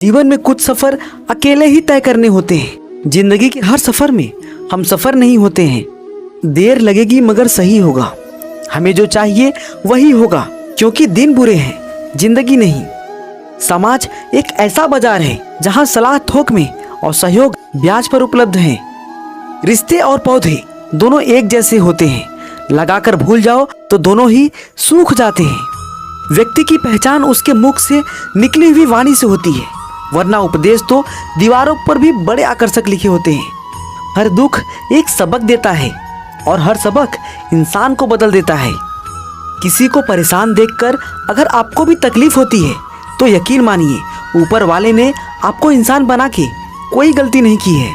जीवन में कुछ सफर अकेले ही तय करने होते हैं। जिंदगी के हर सफर में हम सफर नहीं होते हैं। देर लगेगी मगर सही होगा। हमें जो चाहिए वही होगा, क्योंकि दिन बुरे हैं, जिंदगी नहीं। समाज एक ऐसा बाजार है जहां सलाह थोक में और सहयोग ब्याज पर उपलब्ध है। रिश्ते और पौधे दोनों एक जैसे होते हैं, लगाकर भूल जाओ तो दोनों ही सूख जाते हैं। व्यक्ति की पहचान उसके मुख से निकली हुई वाणी से होती है, वरना उपदेश तो दीवारों पर भी बड़े आकर्षक लिखे होते हैं। हर दुख एक सबक देता है और हर सबक इंसान को बदल देता है। किसी को परेशान देखकर अगर आपको भी तकलीफ होती है तो यकीन मानिए, ऊपर वाले ने आपको इंसान बना के कोई गलती नहीं की है।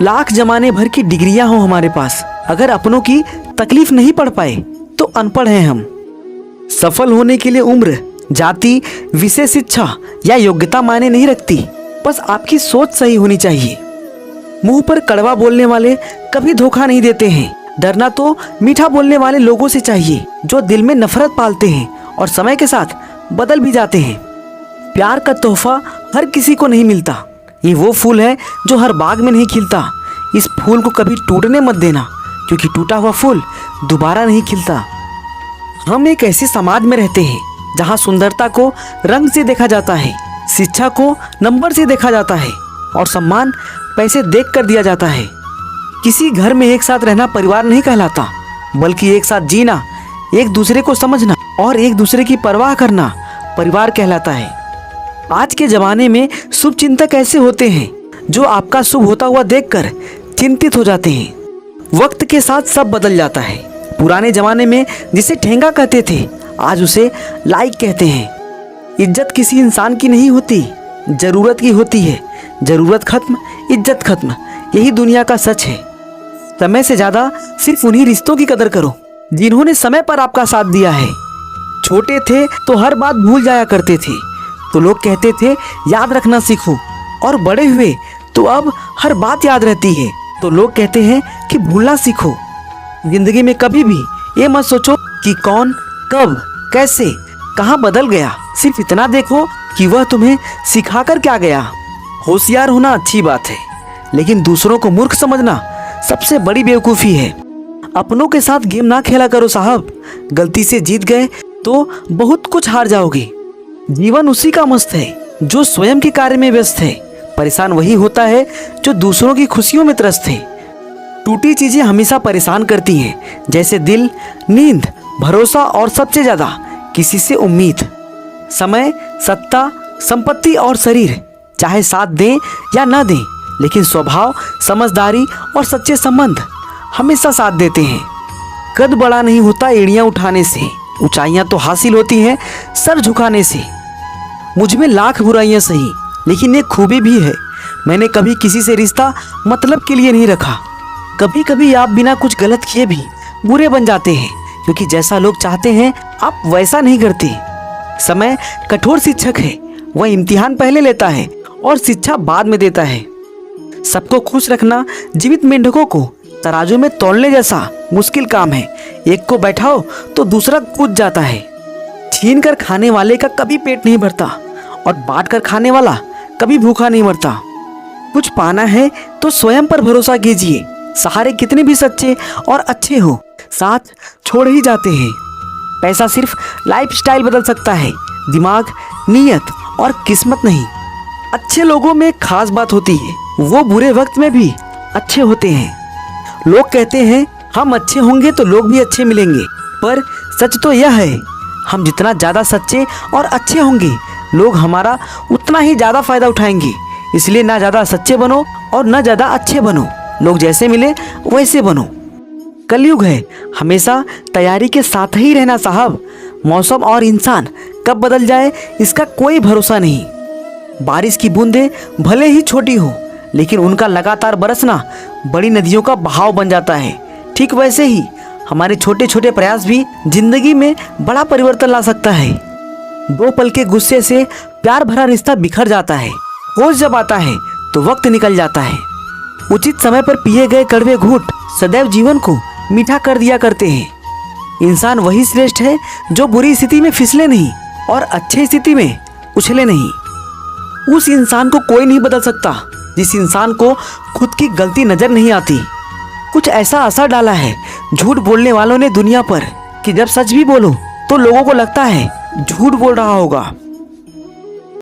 लाख जमाने भर की डिग्रियां हो हमारे पास, अगर अपनों की तकलीफ नहीं पढ़ पाए तो अनपढ़ हैं हम। सफल होने के लिए उम्र, जाति, विशेष शिक्षा या योग्यता मायने नहीं रखती, बस आपकी सोच सही होनी चाहिए। मुंह पर कड़वा बोलने वाले कभी धोखा नहीं देते हैं। डरना तो मीठा बोलने वाले लोगों से चाहिए जो दिल में नफरत पालते हैं और समय के साथ बदल भी जाते हैं। प्यार का तोहफा हर किसी को नहीं मिलता। ये वो फूल है जो हर बाग में नहीं खिलता। इस फूल को कभी टूटने मत देना, क्योंकि टूटा हुआ फूल दोबारा नहीं खिलता। हम एक ऐसे समाज में रहते हैं जहाँ सुंदरता को रंग से देखा जाता है, शिक्षा को नंबर से देखा जाता है और सम्मान पैसे देख कर दिया जाता है। किसी घर में एक साथ रहना परिवार नहीं कहलाता, बल्कि एक साथ जीना, एक दूसरे को समझना और एक दूसरे की परवाह करना परिवार कहलाता है। आज के जमाने में शुभ चिंतक ऐसे होते हैं जो आपका शुभ होता हुआ देखकर चिंतित हो जाते हैं। वक्त के साथ सब बदल जाता है। पुराने जमाने में जिसे ठेंगा कहते थे, आज उसे लाइक कहते हैं। इज्जत किसी इंसान की नहीं होती, जरूरत की होती है। जरूरत खत्म, इज्जत खत्म, यही दुनिया का सच है। समय से ज्यादा सिर्फ उन्हीं रिश्तों की कदर करो जिन्होंने समय पर आपका साथ दिया है। छोटे थे तो हर बात भूल जाया करते थे, तो लोग कहते थे याद रखना सीखो, और बड़े हुए तो अब हर बात याद रहती है, तो लोग कहते हैं कि भूलना सीखो। जिंदगी में कभी भी ये मत सोचो कि कौन, कब, कैसे, कहाँ बदल गया। सिर्फ इतना देखो कि वह तुम्हें सिखाकर क्या गया। होशियार होना अच्छी बात है, लेकिन दूसरों को मूर्ख समझना सबसे बड़ी बेवकूफ़ी है। अपनों के साथ गेम ना खेला करो साहब। गलती से जीत गए तो बहुत कुछ हार जाओगे। जीवन उसी का मस्त है जो स्वयं के कार्य में व्यस्त है। परेशान वही होता है जो दूसरों की खुशियों में त्रस्त है। टूटी चीजें हमेशा परेशान करती हैं, जैसे दिल, नींद, भरोसा और सबसे ज्यादा किसी से उम्मीद। समय, सत्ता, संपत्ति और शरीर चाहे साथ दें या ना दें, लेकिन स्वभाव, समझदारी और सच्चे संबंध हमेशा साथ देते हैं। कद बड़ा नहीं होता एड़ियां उठाने से, ऊंचाइयां तो हासिल होती हैं सर झुकाने से। मुझ में लाख बुराइयां सही, लेकिन एक खूबी भी है, मैंने कभी किसी से रिश्ता मतलब के लिए नहीं रखा। कभी कभी आप बिना कुछ गलत किए भी बुरे बन जाते हैं, क्योंकि जैसा लोग चाहते हैं आप वैसा नहीं करते। समय कठोर शिक्षक है, वह इम्तिहान पहले लेता है और शिक्षा बाद में देता है। सबको खुश रखना जीवित मेंढकों को तराजू में तौलने जैसा मुश्किल काम है। एक को बैठाओ तो दूसरा कूद जाता है। छीन कर खाने वाले का कभी पेट नहीं भरता और बांट कर खाने वाला कभी भूखा नहीं मरता। कुछ पाना है तो स्वयं पर भरोसा कीजिए। सहारे कितने भी सच्चे और अच्छे हो, साथ छोड़ ही जाते हैं। पैसा सिर्फ लाइफस्टाइल बदल सकता है, दिमाग, नीयत और किस्मत नहीं। अच्छे लोगों में एक खास बात होती है, वो बुरे वक्त में भी अच्छे होते हैं। लोग कहते हैं हम अच्छे होंगे तो लोग भी अच्छे मिलेंगे, पर सच तो यह है हम जितना ज़्यादा सच्चे और अच्छे होंगे, लोग हमारा उतना ही ज़्यादा फायदा उठाएंगे। इसलिए ना ज़्यादा सच्चे बनो और ना ज़्यादा अच्छे बनो। लोग जैसे मिले वैसे बनो। कलयुग है, हमेशा तैयारी के साथ ही रहना साहब। मौसम और इंसान कब बदल जाए इसका कोई भरोसा नहीं। बारिश की बूंदें भले ही छोटी हो, लेकिन उनका लगातार बरसना बड़ी नदियों का बहाव बन जाता है। ठीक वैसे ही हमारे छोटे छोटे प्रयास भी जिंदगी में बड़ा परिवर्तन ला सकता है। दो पल के गुस्से से प्यार भरा रिश्ता बिखर जाता है। होश जब आता है तो वक्त निकल जाता है। उचित समय पर पिए गए कड़वे घूंट सदैव जीवन को मीठा कर दिया करते हैं। इंसान वही श्रेष्ठ है जो बुरी स्थिति में फिसले नहीं और अच्छी स्थिति में उछले नहीं। उस इंसान को कोई नहीं बदल सकता जिस इंसान को खुद की गलती नजर नहीं आती। कुछ ऐसा असर डाला है झूठ बोलने वालों ने दुनिया पर कि जब सच भी बोलो तो लोगों को लगता है झूठ बोल रहा होगा।